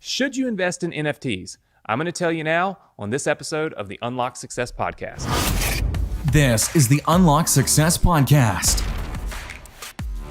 Should you invest in NFTs? I'm going to tell you now on this episode of the Unlock Success Podcast. This is the Unlock Success Podcast.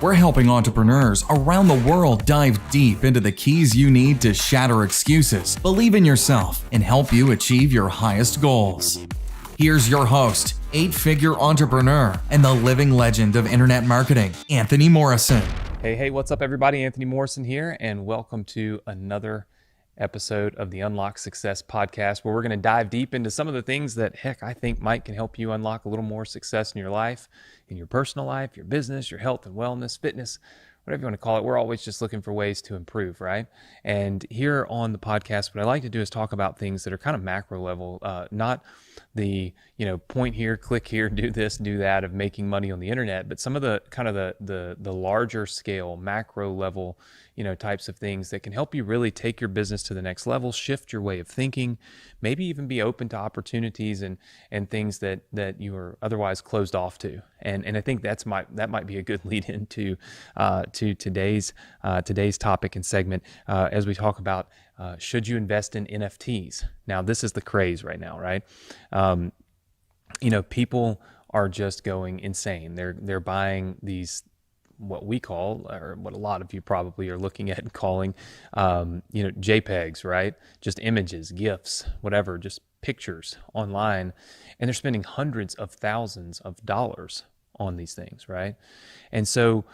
We're helping entrepreneurs around the world dive deep into the keys you need to shatter excuses, believe in yourself, and help you achieve your highest goals. Here's your host, 8-figure entrepreneur and the living legend of internet marketing, Anthony Morrison. Hey, what's up, everybody? Anthony Morrison here, and welcome to another episode of the Unlock Success Podcast, where we're going to dive deep into some of the things that, I think can help you unlock a little more success in your life, in your personal life, your business, your health and wellness, fitness, whatever you want to call it. We're always just looking for ways to improve, right? And here on the podcast, what I like to do is talk about things that are kind of macro level, not the, point here, click here, do this, do that of making money on the internet, but some of the kind of the larger scale, macro level, types of things that can help you really take your business to the next level, shift your way of thinking, maybe even be open to opportunities and things that you are otherwise closed off to. And I think that might be a good lead into to today's topic and segment as we talk about should you invest in NFTs? Now, this is the craze right now, right? People are just going insane. They're buying these, what we call, or what a lot of you probably are looking at and calling, JPEGs, right? Just images, GIFs, whatever, just pictures online. And they're spending hundreds of thousands of dollars on these things, right? And so,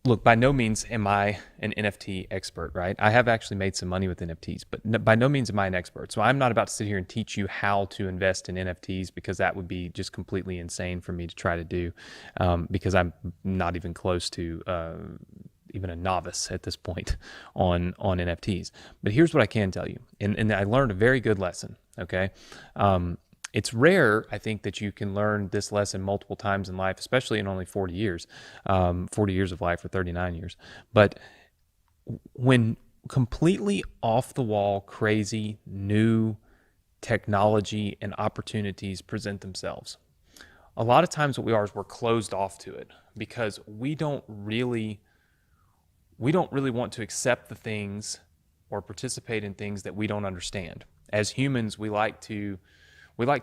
look, by no means am I an NFT expert, right? I have actually made some money with NFTs, but by no means am I an expert. So I'm not about to sit here and teach you how to invest in NFTs, because that would be just completely insane for me to try to do, because I'm not even close to even a novice at this point on NFTs. But here's what I can tell you, and I learned a very good lesson, okay? It's rare, I think, that you can learn this lesson multiple times in life, especially in only 40 years, 40 years of life or 39 years. But when completely off the wall, crazy, new technology and opportunities present themselves, a lot of times what we are is we're closed off to it, because we don't really want to accept the things or participate in things that we don't understand. As humans, we like to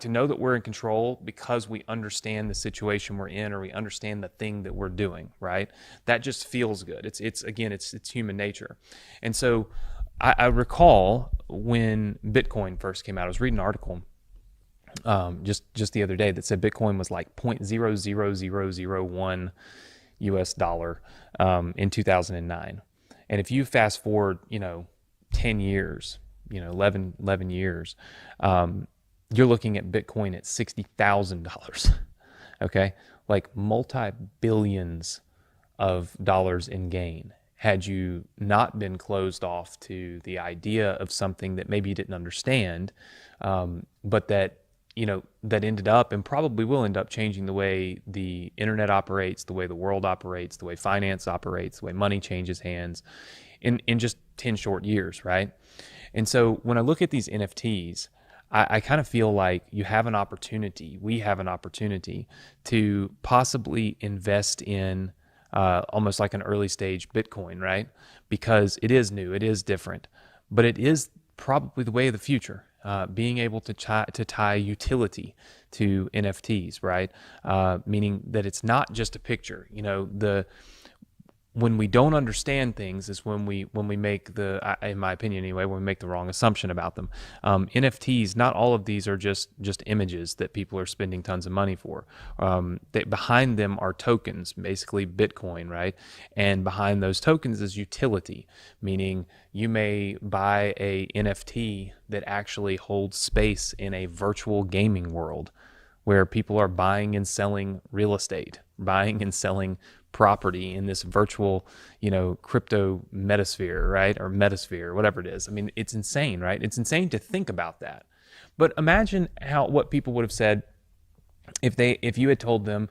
know that we're in control because we understand the situation we're in, or we understand the thing that we're doing, right? That just feels good. It's human nature. And so I recall when Bitcoin first came out, I was reading an article just the other day that said Bitcoin was like 0.00001 US dollar in 2009. And if you fast forward, 10 years, 11 years, you're looking at Bitcoin at $60,000, okay? Like multi-billions of dollars in gain, had you not been closed off to the idea of something that maybe you didn't understand, but that ended up and probably will end up changing the way the internet operates, the way the world operates, the way finance operates, the way money changes hands in just 10 short years, right? And so when I look at these NFTs, I kind of feel like we have an opportunity to possibly invest in almost like an early stage Bitcoin, right? Because it is new, it is different, but it is probably the way of the future. Being able to tie utility to NFTs, right? Meaning that it's not just a picture. When we don't understand things is when we make in my opinion anyway, when we make the wrong assumption about them. NFTs, not all of these are just images that people are spending tons of money for. Behind them are tokens, basically Bitcoin, right? And behind those tokens is utility, meaning you may buy a NFT that actually holds space in a virtual gaming world where people are buying and selling real estate, buying and selling property in this virtual, crypto metasphere, right? Or metasphere, whatever it is. I mean, it's insane, right? It's insane to think about that. But imagine what people would have said if you had told them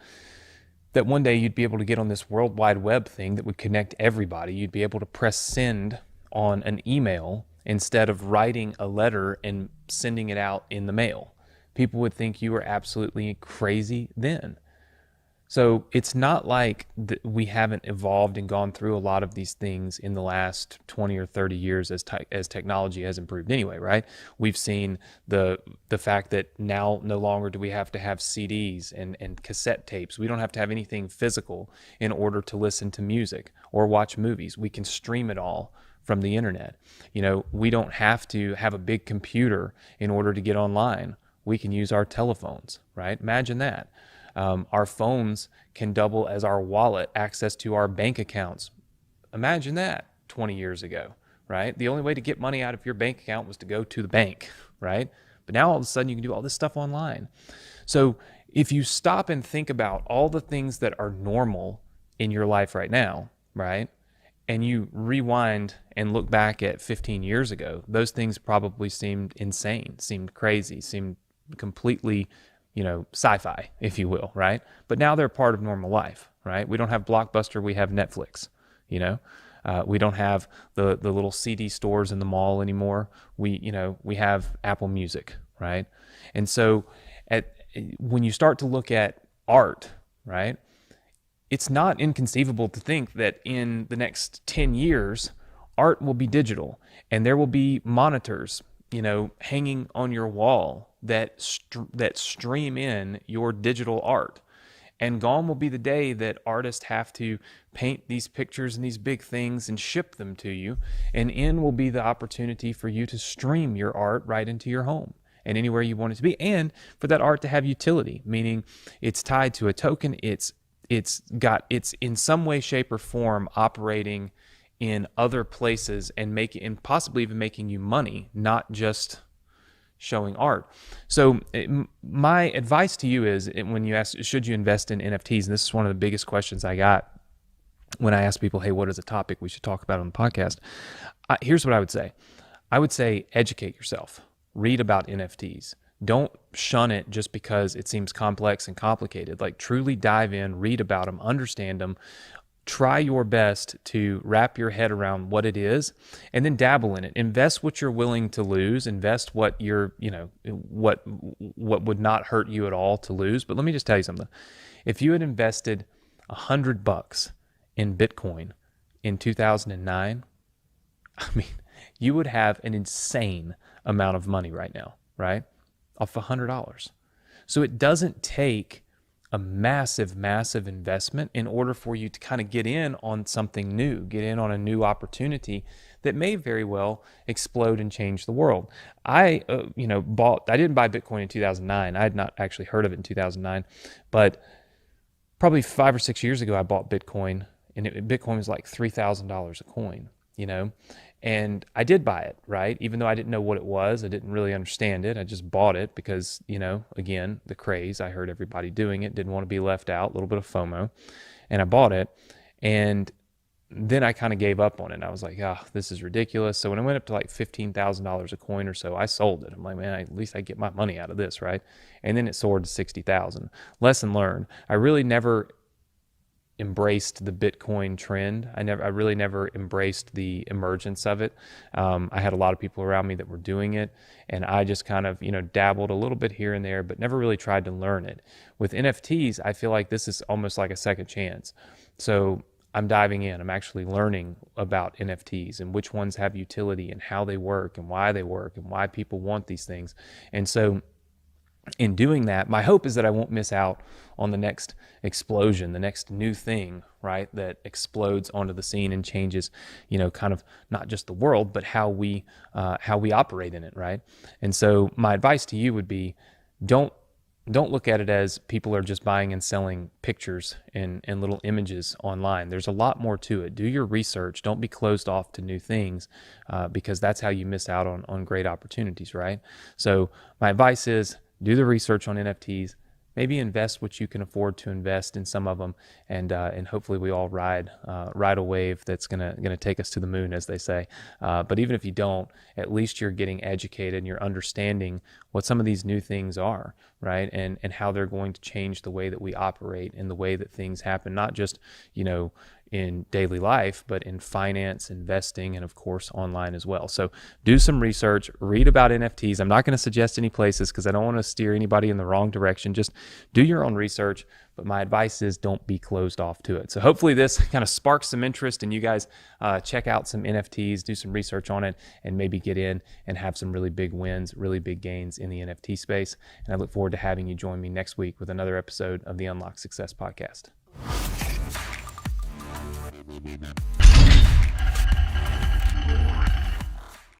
that one day you'd be able to get on this World Wide Web thing that would connect everybody. You'd be able to press send on an email instead of writing a letter and sending it out in the mail. People would think you were absolutely crazy then. So it's not like we haven't evolved and gone through a lot of these things in the last 20 or 30 years as technology has improved anyway, right? We've seen the fact that now no longer do we have to have CDs and cassette tapes. We don't have to have anything physical in order to listen to music or watch movies. We can stream it all from the internet. We don't have to have a big computer in order to get online. We can use our telephones, right? Imagine that. Our phones can double as our wallet, access to our bank accounts. Imagine that 20 years ago, right? The only way to get money out of your bank account was to go to the bank, right? But now all of a sudden you can do all this stuff online. So if you stop and think about all the things that are normal in your life right now, right? And you rewind and look back at 15 years ago, those things probably seemed insane, seemed crazy, seemed completely sci-fi, if you will, right? But now they're part of normal life, right? We don't have Blockbuster, we have Netflix, we don't have the little CD stores in the mall anymore. We have Apple Music, right? And so when you start to look at art, right, it's not inconceivable to think that in the next 10 years, art will be digital and there will be monitors, hanging on your wall that stream in your digital art. And gone will be the day that artists have to paint these pictures and these big things and ship them to you. And in will be the opportunity for you to stream your art right into your home and anywhere you want it to be. And for that art to have utility, meaning it's tied to a token. It's in some way, shape, or form operating in other places and possibly even making you money, not just showing art. So my advice to you is, when you ask, should you invest in NFTs? And this is one of the biggest questions I got when I ask people, hey, what is a topic we should talk about on the podcast? Here's what I would say. I would say educate yourself. Read about NFTs. Don't shun it just because it seems complex and complicated. Like, truly dive in, read about them, understand them. Try your best to wrap your head around what it is, and then dabble in it. Invest what you're willing to lose. Invest what what would not hurt you at all to lose. But let me just tell you something. If you had invested $100 in Bitcoin in 2009, I mean, you would have an insane amount of money right now, right? Off $100. So it doesn't take a massive, massive investment in order for you to kind of get in on something new, get in on a new opportunity that may very well explode and change the world. I didn't buy Bitcoin in 2009. I had not actually heard of it in 2009, but probably 5 or 6 years ago, I bought Bitcoin, and Bitcoin was like $3,000 a coin, and I did buy it, right? Even though I didn't know what it was, I didn't really understand it. I just bought it because, again, the craze. I heard everybody doing it, didn't want to be left out, a little bit of FOMO. And I bought it. And then I kind of gave up on it. I was like, this is ridiculous. So when it went up to like $15,000 a coin or so, I sold it. I'm like, man, at least I get my money out of this, right? And then it soared to 60,000. Lesson learned. I really never embraced the Bitcoin trend. I really never embraced the emergence of it. I had a lot of people around me that were doing it, and I just kind of, dabbled a little bit here and there, but never really tried to learn it. With NFTs, I feel like this is almost like a second chance. So I'm diving in. I'm actually learning about NFTs and which ones have utility and how they work and why people want these things. And so in doing that, my hope is that I won't miss out on the next explosion, the next new thing, right, that explodes onto the scene and changes, kind of not just the world, but how we operate in it, right? And so my advice to you would be, don't look at it as people are just buying and selling pictures and little images online. There's a lot more to it. Do your research. Don't be closed off to new things, because that's how you miss out on great opportunities, right? So my advice is, do the research on NFTs. Maybe invest what you can afford to invest in some of them, and hopefully we all ride a wave that's gonna take us to the moon, as they say. But even if you don't, at least you're getting educated and you're understanding what some of these new things are, right? And how they're going to change the way that we operate and the way that things happen, not just in daily life, but in finance, investing, and of course online as well. So do some research, read about NFTs. I'm not going to suggest any places because I don't want to steer anybody in the wrong direction. Just do your own research. But my advice is don't be closed off to it. So hopefully this kind of sparks some interest and you guys check out some NFTs, do some research on it, and maybe get in and have some really big wins, really big gains in the NFT space. And I look forward to having you join me next week with another episode of the Unlock Success Podcast.